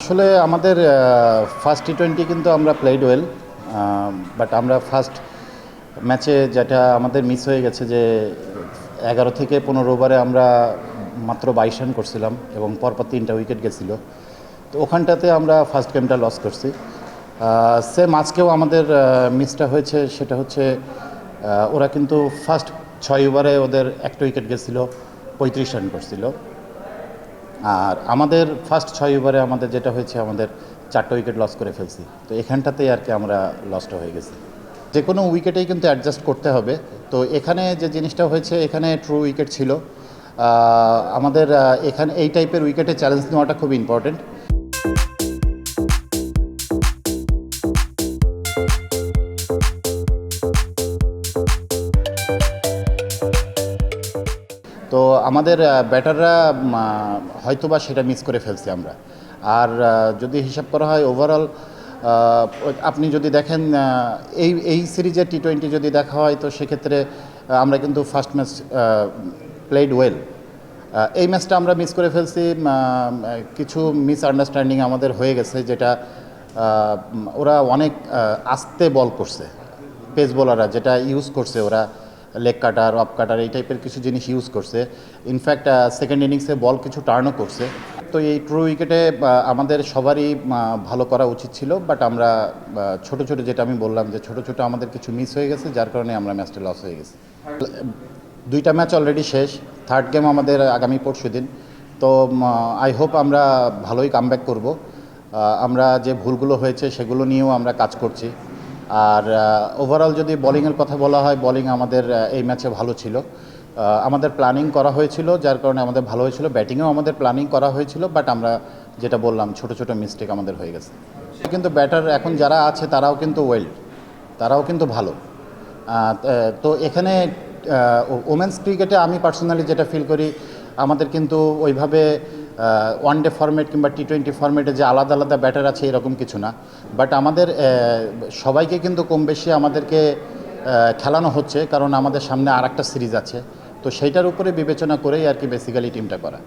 আসলে আমাদের ফার্স্ট টি-20 কিন্তু আমরা প্লেড ওয়েল, বাট আমরা ফার্স্ট ম্যাচে যেটা আমাদের মিস হয়ে গেছে যে 11 থেকে 15 ওভারে আমরা মাত্র 22 রান করছিলাম এবং পরপর 3টা উইকেট গেছিলো। তো ওখানটাতে আমরা ফার্স্ট গেমটা লস করছি। সেম আজকেও আমাদের মিসটা হয়েছে, সেটা হচ্ছে ওরা কিন্তু ফার্স্ট 6 ওভারে ওদের একটা উইকেট গেছিলো, 35 রান করছিল। আর আমাদের ফার্স্ট 6 ওভারে আমাদের যেটা হয়েছে, আমাদের 4টা উইকেট লস করে ফেলছি। তো এখানটাতেই আর কি আমরা লসটা হয়ে গেছি। যে কোনো উইকেটেই কিন্তু অ্যাডজাস্ট করতে হবে। তো এখানে যে জিনিসটা হয়েছে, এখানে ট্রু উইকেট ছিল। আমাদের এখানে এই টাইপের উইকেটে চ্যালেঞ্জ নেওয়াটা খুব ইম্পর্টেন্ট। তো আমাদের ব্যাটাররা হয়তোবা সেটা মিস করে ফেলছি আমরা। আর যদি হিসাব করা হয় ওভারঅল, আপনি যদি দেখেন এই সিরিজের টি-20 যদি দেখা হয়, তো সেক্ষেত্রে আমরা কিন্তু ফার্স্ট ম্যাচ প্লেড ওয়েল। এই ম্যাচটা আমরা মিস করে ফেলছি, কিছু মিসআন্ডারস্ট্যান্ডিং আমাদের হয়ে গেছে, যেটা ওরা অনেক আস্তে বল করছে। পেস বোলাররা যেটা ইউজ করছে, ওরা লেগ কাটার, অফ কাটার, এই টাইপের কিছু জিনিস ইউজ করছে। ইনফ্যাক্ট সেকেন্ড ইনিংসে বল কিছু টার্নও করছে। তো এই ট্রু উইকেটে আমাদের সবারই ভালো করা উচিত ছিল, বাট আমরা ছোট ছোট, যেটা আমি বললাম যে ছোট ছোট আমাদের কিছু মিস হয়ে গেছে, যার কারণে আমরা ম্যাচটা লস হয়ে গেছি। 2টা ম্যাচ অলরেডি শেষ, থার্ড গেম আমাদের আগামী পরশুদিন। তো আই হোপ আমরা ভালোই কামব্যাক করব। আমরা যে ভুলগুলো হয়েছে সেগুলো নিয়েও আমরা কাজ করছি। আর ওভারঅল যদি বোলিংয়ের কথা বলা হয়, বোলিং আমাদের এই ম্যাচে ভালো ছিল। আমাদের প্ল্যানিং করা হয়েছিল, যার কারণে আমাদের ভালো হয়েছিল। ব্যাটিংয়েও আমাদের প্ল্যানিং করা হয়েছিল, বাট আমরা যেটা বললাম ছোট ছোট মিস্টেক আমাদের হয়ে গেছে। কিন্তু ব্যাটার এখন যারা আছে তারাও কিন্তু তারাও কিন্তু ভালো। তো এখানে ওমেন্স ক্রিকেটে আমি পার্সোনালি যেটা ফিল করি, আমাদের কিন্তু ওইভাবে ওয়ানডে ফরম্যাট কিংবা টি-20 ফরম্যাটে যে আলাদা আলাদা ব্যাটার আছে এরকম কিছু না। বাট আমাদের সবাইকে কিন্তু কম বেশি আমাদেরকে খেলানো হচ্ছে, কারণ আমাদের সামনে আর একটা সিরিজ আছে। তো সেইটার উপরে বিবেচনা করেই আর কি বেসিক্যালি টিমটা করা।